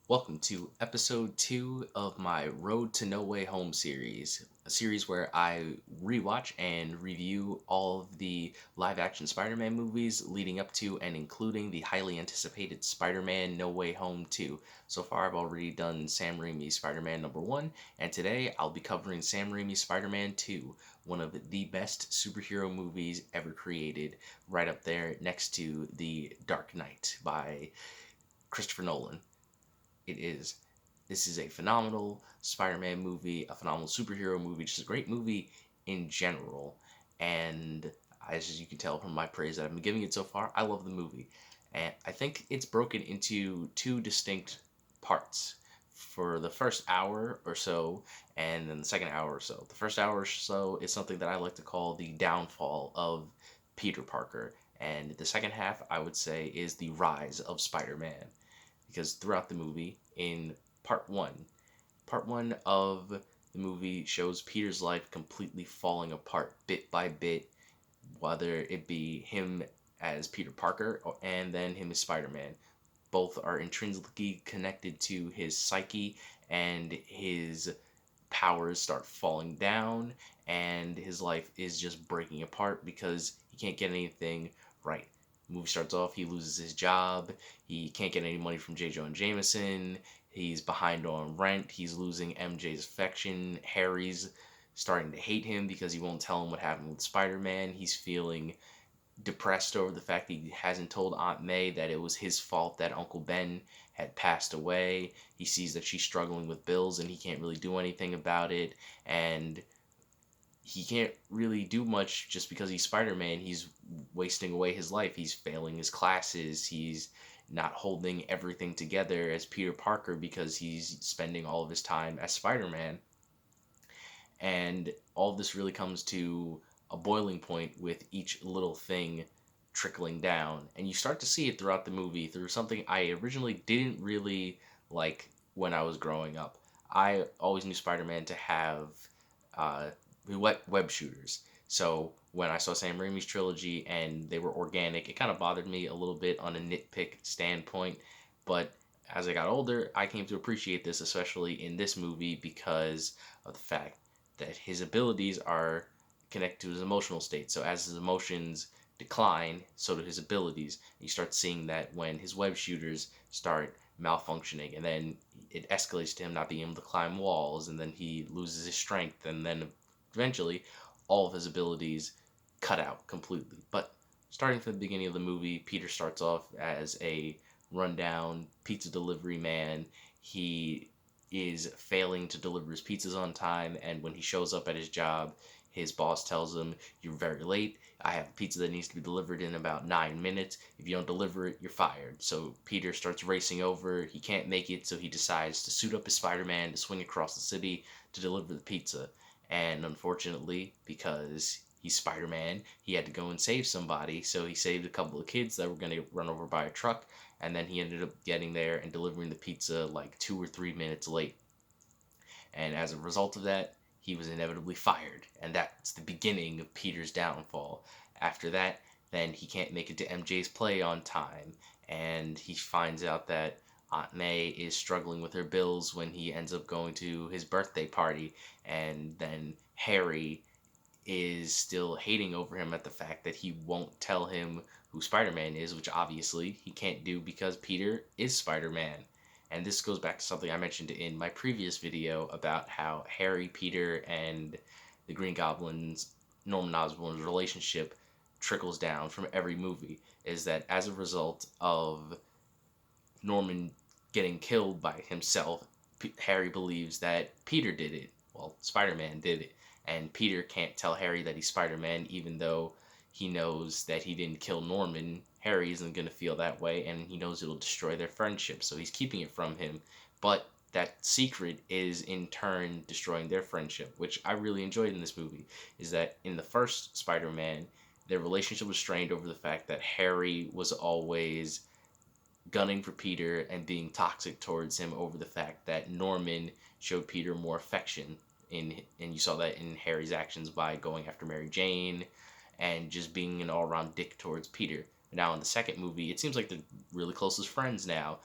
Welcome to episode 2 of my Road to No Way Home series, a series where I rewatch and review all of the live action Spider Man movies leading up to and including the highly anticipated Spider Man No Way Home 2. So far, I've already done Sam Raimi's Spider Man number 1, and today I'll be covering Sam Raimi's Spider Man 2, one of the best superhero movies ever created, right up there next to The Dark Knight by Christopher Nolan. It is this is a phenomenal Spider-Man movie, a phenomenal superhero movie, just a great movie in general. And as you can tell from my praise that I've been giving it so far, I love the movie. And I think it's broken into two distinct parts for the first hour or so, and then the second hour or so. The first hour or so is something that I like to call the downfall of Peter Parker. And the second half, I would say, is the rise of Spider Man because throughout the movie, in part one, part one of the movie shows Peter's life completely falling apart bit by bit, whether it be him as Peter Parker and then him as Spider Man. Both are intrinsically connected to his psyche, and his powers start falling down, and his life is just breaking apart because he can't get anything right. The movie starts off, he loses his job, he can't get any money from J. Jonah Jameson, he's behind on rent, he's losing MJ's affection, Harry's starting to hate him because he won't tell him what happened with Spider-Man, he's feeling depressed over the fact that he hasn't told Aunt May that it was his fault that Uncle Ben had passed away. He sees that she's struggling with bills and he can't really do anything about it. And he can't really do much just because he's Spider Man. He's wasting away his life. He's failing his classes. He's not holding everything together as Peter Parker because he's spending all of his time as Spider Man. And all of this really comes to a boiling point with each little thing trickling down. And you start to see it throughout the movie through something I originally didn't really like when I was growing up. I always knew Spider Man to have uh, web shooters. So when I saw Sam Raimi's trilogy and they were organic, it kind of bothered me a little bit on a nitpick standpoint. But as I got older, I came to appreciate this, especially in this movie, because of the fact that his abilities are connected to his emotional state. So as his emotions decline, so do his abilities. You start seeing that when his web shooters start malfunctioning, and then it escalates to him not being able to climb walls, and then he loses his strength, and then eventually all of his abilities cut out completely. But starting from the beginning of the movie, Peter starts off as a rundown pizza delivery man. He is failing to deliver his pizzas on time, and when he shows up at his job, his boss tells him, "You're very late. I have a pizza that needs to be delivered in about 9 minutes. If you don't deliver it, you're fired." So Peter starts racing over. He can't make it, so he decides to suit up as Spider Man to swing across the city to deliver the pizza. And unfortunately, because he's Spider Man, he had to go and save somebody. So he saved a couple of kids that were going to get run over by a truck, and then he ended up getting there and delivering the pizza like 2 or 3 minutes late. And as a result of that, he was inevitably fired. And that's the beginning of Peter's downfall. After that, then he can't make it to MJ's play on time. And he finds out that Aunt May is struggling with her bills when he ends up going to his birthday party. And then Harry is still hating over him at the fact that he won't tell him who Spider Man is, which obviously he can't do because Peter is Spider Man. And this goes back to something I mentioned in my previous video about how Harry, Peter, and the Green Goblin's Norman Osborn's relationship trickles down from every movie. Is that as a result of Norman getting killed by himself, Harry believes that Peter did it. Well, Spider Man did it. And Peter can't tell Harry that he's Spider Man, even though he knows that he didn't kill Norman. Harry isn't going to feel that way, and he knows it'll destroy their friendship, so he's keeping it from him. But that secret is in turn destroying their friendship, which I really enjoyed in this movie. Is that in the first Spider Man, their relationship was strained over the fact that Harry was always gunning for Peter and being toxic towards him over the fact that Norman showed Peter more affection and you saw that in Harry's actions by going after Mary Jane and just being an all-around dick towards Peter. Now in the second movie, it seems like they're really close as friends now.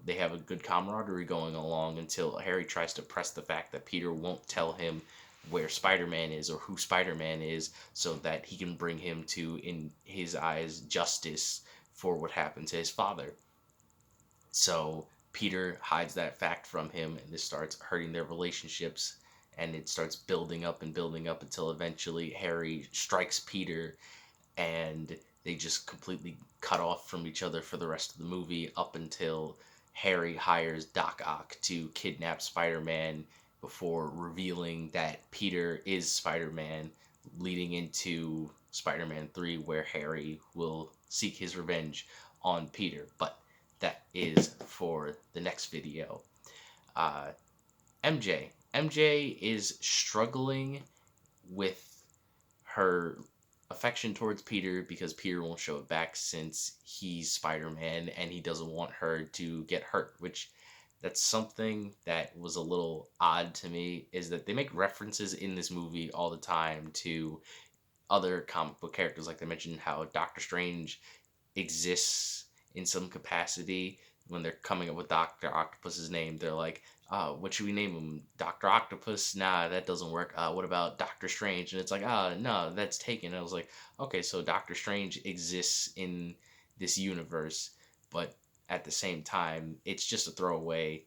they have a good camaraderie going along until Harry tries to press the fact that Peter won't tell him where Spider-Man is or who Spider-Man is so that he can bring him to, in his eyes, justice for what happened to his father. So Peter hides that fact from him, and this starts hurting their relationships. And it starts building up until eventually Harry strikes Peter, and they just completely cut off from each other for the rest of the movie up until Harry hires Doc Ock to kidnap Spider Man before revealing that Peter is Spider Man, leading into Spider Man 3, where Harry will seek his revenge on Peter. But that is for the next video. Uh, MJ. MJ is struggling with her affection towards Peter because Peter won't show it back since he's Spider-Man and he doesn't want her to get hurt, which that's something that was a little odd to me, is that they make references in this movie all the time to other comic book characters. Like they mentioned how Doctor Strange exists in some capacity. When they're coming up with Doctor Octopus's name, they're like, what should we name him? Doctor Octopus? Nah, that doesn't work. What about Doctor Strange? And it's like, no, that's taken. And I was like, okay, so Doctor Strange exists in this universe, but at the same time, it's just a throwaway,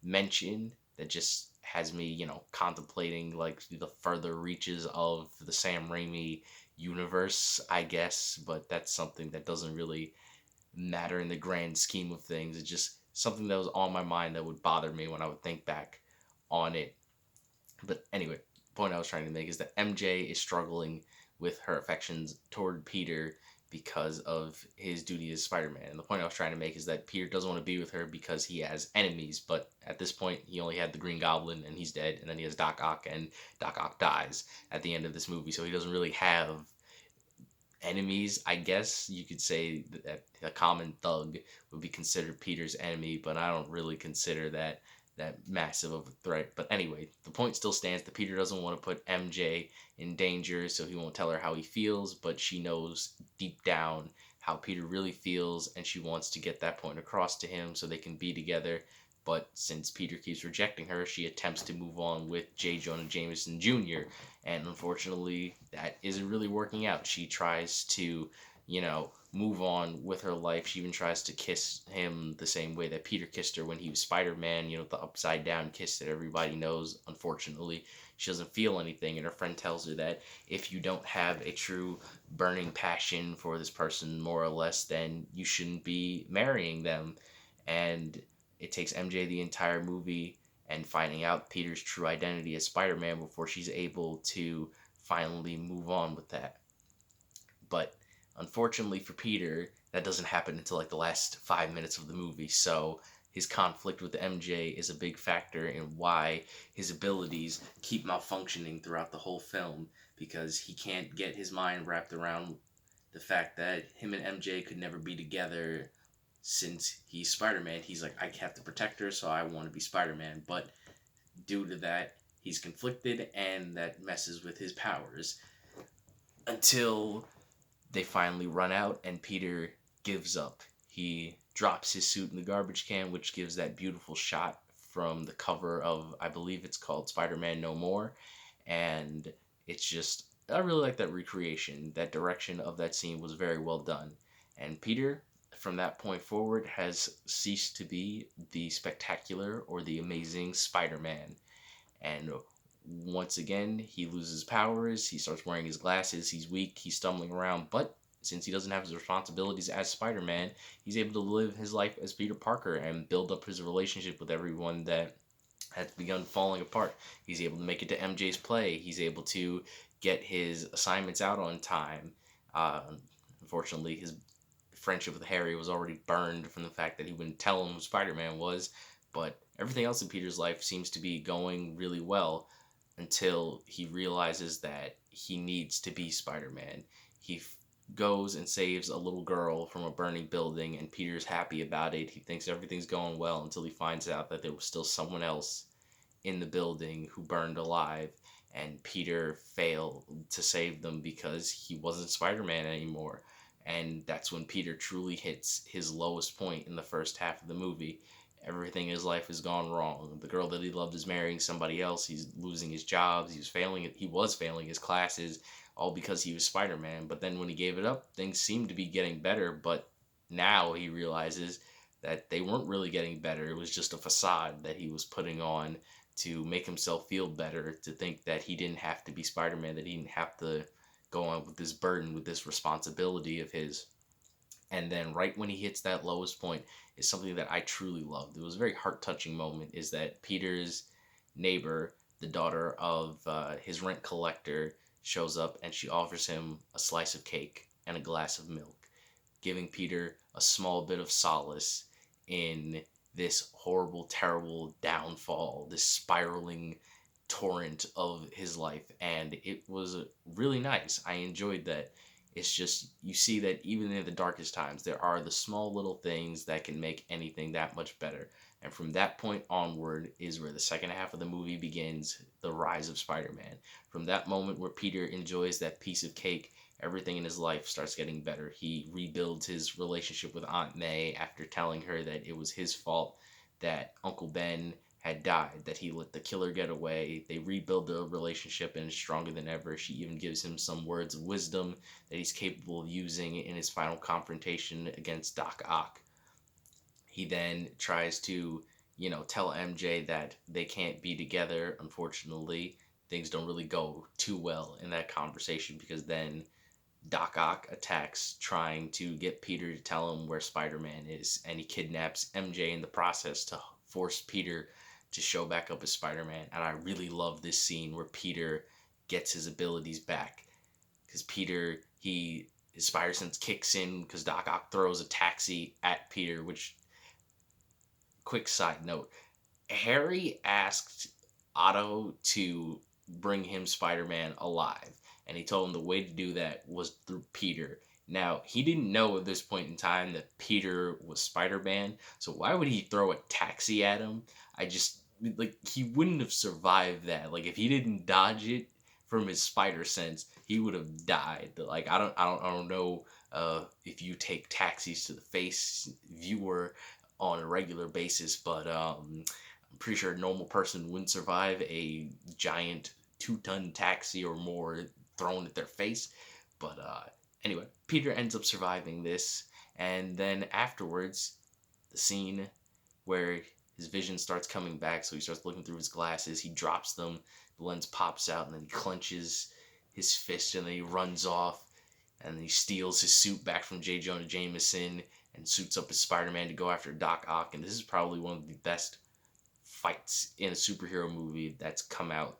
mention that just has me, contemplating like the further reaches of the Sam Raimi universe, I guess, but that's something that doesn't really matter in the grand scheme of things. It's just something that was on my mind that would bother me when I would think back on it. But anyway, the point I was trying to make is that MJ is struggling with her affections toward Peter because of his duty as Spider-Man. And the point I was trying to make is that Peter doesn't want to be with her because he has enemies, but at this point he only had the Green Goblin and he's dead, and then he has Doc Ock and Doc Ock dies at the end of this movie, so he doesn't really have enemies. I guess you could say that a common thug would be considered Peter's enemy, but I don't really consider that massive of a threat. But anyway, the point still stands that Peter doesn't want to put MJ in danger, so he won't tell her how he feels, but she knows deep down how Peter really feels, and she wants to get that point across to him so they can be together. But since Peter keeps rejecting her, she attempts to move on with J. Jonah Jameson Jr., and unfortunately, that isn't really working out. She tries to, move on with her life. She even tries to kiss him the same way that Peter kissed her when he was Spider-Man, the upside down kiss that everybody knows. Unfortunately, she doesn't feel anything, and her friend tells her that if you don't have a true burning passion for this person, more or less, then you shouldn't be marrying them. And it takes MJ the entire movie and finding out Peter's true identity as Spider-Man before she's able to finally move on with that. But unfortunately for Peter, that doesn't happen until like the last 5 minutes of the movie. So his conflict with MJ is a big factor in why his abilities keep malfunctioning throughout the whole film, because he can't get his mind wrapped around the fact that him and MJ could never be together since he's Spider-Man. He's like, I have to protect her, so I want to be Spider-Man. But due to that, he's conflicted, and that messes with his powers until they finally run out and Peter gives up. He drops his suit in the garbage can, which gives that beautiful shot from the cover of, I believe it's called Spider-Man No More. And it's just, I really like that recreation. That direction of that scene was very well done. And Peter, from that point forward, has ceased to be the spectacular or the amazing Spider-Man. And once again, he loses powers. He starts wearing his glasses. He's weak. He's stumbling around. But since he doesn't have his responsibilities as Spider Man, he's able to live his life as Peter Parker and build up his relationship with everyone that has begun falling apart. He's able to make it to MJ's play. He's able to get his assignments out on time. Uh, Unfortunately, his friendship with Harry was already burned from the fact that he wouldn't tell him who Spider Man was. But everything else in Peter's life seems to be going really well until he realizes that he needs to be Spider-Man. He goes and saves a little girl from a burning building, and Peter's happy about it. He thinks everything's going well until he finds out that there was still someone else in the building who burned alive, and Peter failed to save them because he wasn't Spider-Man anymore. And that's when Peter truly hits his lowest point in the first half of the movie. Everything in his life has gone wrong. The girl that he loved is marrying somebody else. He's losing his jobs. He was failing his classes, all because he was Spider-Man. But then when he gave it up, things seemed to be getting better. But now he realizes that they weren't really getting better. It was just a facade that he was putting on to make himself feel better, to think that he didn't have to be Spider-Man, that he didn't have to go on with this burden, with this responsibility of his. And then right when he hits that lowest point is something that I truly loved. It was a very heart touching moment. Is that Peter's neighbor, the daughter of his rent collector, shows up and she offers him a slice of cake and a glass of milk, giving Peter a small bit of solace in this horrible, terrible downfall, this spiraling torrent of his life. And it was really nice. I enjoyed that. It's just, you see that even in the darkest times, there are the small little things that can make anything that much better. And from that point onward is where the second half of the movie begins, the rise of Spider-Man. From that moment where Peter enjoys that piece of cake, everything in his life starts getting better. He rebuilds his relationship with Aunt May after telling her that it was his fault that Uncle Ben had died, that he let the killer get away. They rebuild the relationship and is stronger than ever. She even gives him some words of wisdom that he's capable of using in his final confrontation against Doc Ock. He then tries to, tell MJ that they can't be together. Unfortunately, things don't really go too well in that conversation, because then Doc Ock attacks, trying to get Peter to tell him where Spider-Man is, and he kidnaps MJ in the process to force Peter to show back up as Spider-Man. And I really love this scene where Peter gets his abilities back, because his spider sense kicks in because Doc Ock throws a taxi at Peter. Which, quick side note, Harry asked Otto to bring him Spider-Man alive, and he told him the way to do that was through Peter. Now, he didn't know at this point in time that Peter was Spider-Man, so why would he throw a taxi at him? I just, like, he wouldn't have survived that. Like, if he didn't dodge it from his spider sense, he would have died. Like, I don't know if you take taxis to the face, viewer, on a regular basis, but I'm pretty sure a normal person wouldn't survive a giant 2-ton taxi or more thrown at their face. But anyway, Peter ends up surviving this, and then afterwards, the scene where his vision starts coming back, so he starts looking through his glasses, he drops them, the lens pops out, and then he clenches his fist, and then he runs off, and then he steals his suit back from J. Jonah Jameson and suits up as Spider-Man to go after Doc Ock. And this is probably one of the best fights in a superhero movie that's come out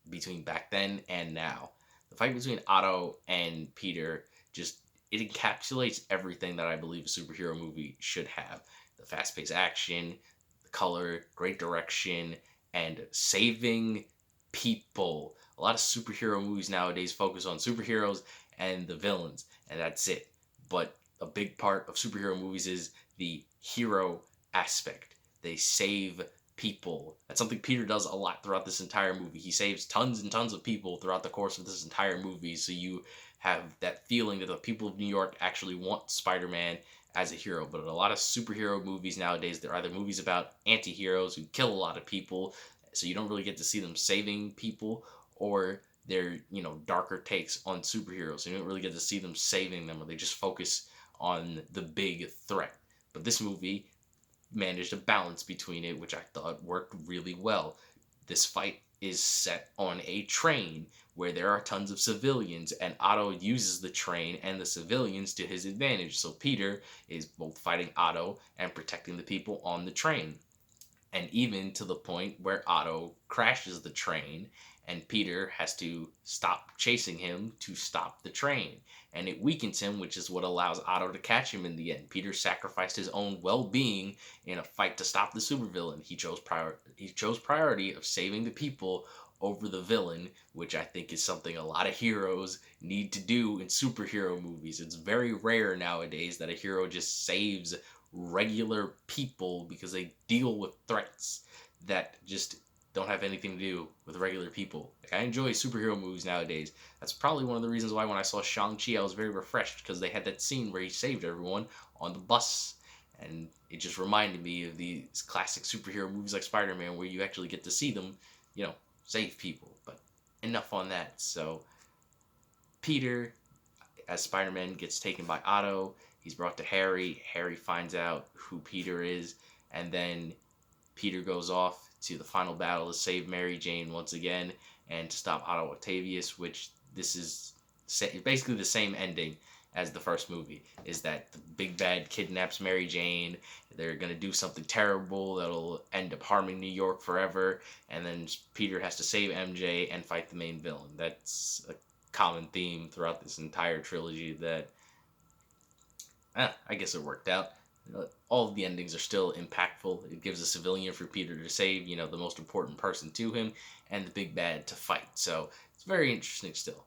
between back then and now. The fight between Otto and Peter, just, it encapsulates everything that I believe a superhero movie should have. The fast-paced action, the color, great direction, and saving people. A lot of superhero movies nowadays focus on superheroes and the villains, and that's it. But a big part of superhero movies is the hero aspect. They save people. That's something Peter does a lot throughout this entire movie. He saves tons and tons of people throughout the course of this entire movie, so you have that feeling that the people of New York actually want Spider-Man as a hero. But in a lot of superhero movies nowadays, they're either movies about anti-heroes who kill a lot of people, so you don't really get to see them saving people, or they're, darker takes on superheroes, so you don't really get to see them saving them, or they just focus on the big threat. But this movie managed a balance between it, which I thought worked really well. This fight is set on a train where there are tons of civilians, and Otto uses the train and the civilians to his advantage. So Peter is both fighting Otto and protecting the people on the train. And even to the point where Otto crashes the train and Peter has to stop chasing him to stop the train. And it weakens him, which is what allows Otto to catch him in the end. Peter sacrificed his own well-being in a fight to stop the supervillain. He chose priority of saving the people over the villain, which I think is something a lot of heroes need to do in superhero movies. It's very rare nowadays that a hero just saves regular people because they deal with threats that just don't have anything to do with regular people. Like, I enjoy superhero movies nowadays. That's probably one of the reasons why when I saw Shang-Chi, I was very refreshed because they had that scene where he saved everyone on the bus. And it just reminded me of these classic superhero movies like Spider-Man where you actually get to see them, save people. But enough on that. So, Peter, as Spider-Man, gets taken by Otto. He's brought to Harry. Harry finds out who Peter is. And then Peter goes off to the final battle to save Mary Jane once again and to stop Otto Octavius, which this is basically the same ending as the first movie, is that the big bad kidnaps Mary Jane. They're going to do something terrible that'll end up harming New York forever, and then Peter has to save MJ and fight the main villain. That's a common theme throughout this entire trilogy that I guess it worked out. All of the endings are still impactful. It gives a civilian for Peter to save, the most important person to him, and the big bad to fight. So it's very interesting still.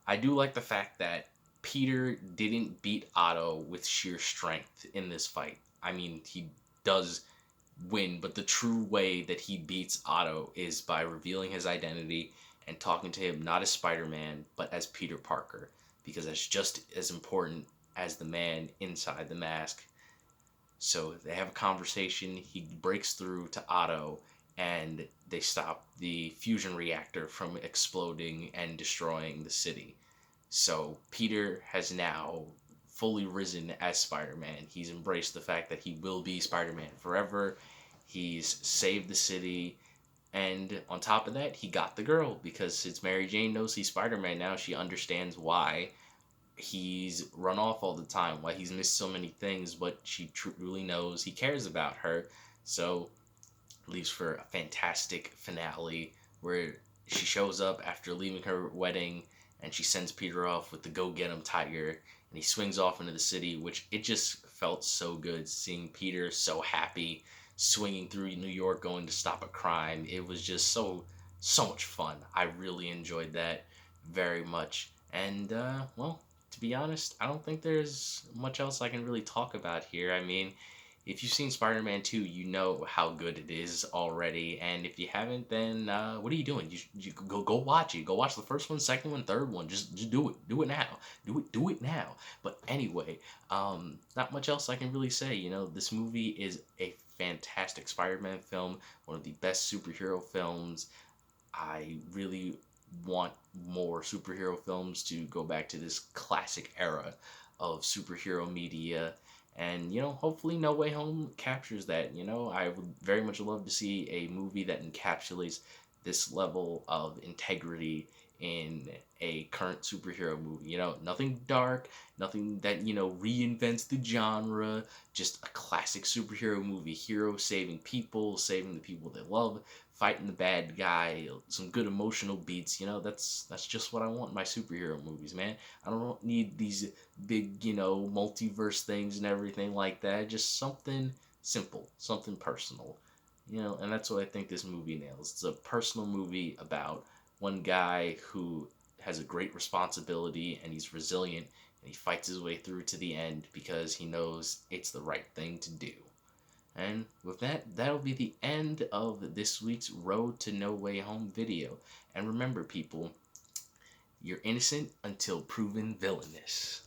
I do like the fact that Peter didn't beat Otto with sheer strength in this fight. I mean, he does win, but the true way that he beats Otto is by revealing his identity and talking to him not as Spider-Man, but as Peter Parker, because that's just as important as the man inside the mask. So they have a conversation. He breaks through to Otto, and they stop the fusion reactor from exploding and destroying the city. So Peter has now fully risen as Spider-Man. He's embraced the fact that he will be Spider-Man forever. He's saved the city. And on top of that, he got the girl because since Mary Jane knows he's Spider-Man now, she understands why he's run off all the time, why he's missed so many things, but she truly knows he cares about her. So leaves for a fantastic finale where she shows up after leaving her wedding and she sends Peter off with the go get 'em tiger, and he swings off into the city, which it just felt so good seeing Peter so happy swinging through New York going to stop a crime. It was just so much fun. I really enjoyed that very much. And well, to be honest, I don't think there's much else I can really talk about here. I mean, if you've seen Spider-Man 2, you know how good it is already. And if you haven't, then what are you doing? You go watch it. Go watch the first one, second one, third one. Just do it. Do it now. Do it now. But anyway, not much else I can really say. This movie is a fantastic Spider-Man film, one of the best superhero films. I really want more superhero films to go back to this classic era of superhero media. And, hopefully No Way Home captures that. I would very much love to see a movie that encapsulates this level of integrity in a current superhero movie. Nothing dark, nothing that, reinvents the genre, just a classic superhero movie. Heroes saving people, saving the people they love, fighting the bad guy, some good emotional beats. That's just what I want in my superhero movies, man. I don't need these big, multiverse things and everything like that. Just something simple, something personal. And that's what I think this movie nails. It's a personal movie about one guy who has a great responsibility and he's resilient and he fights his way through to the end because he knows it's the right thing to do. And with that, that'll be the end of this week's Road to No Way Home video. And remember, people, you're innocent until proven villainous.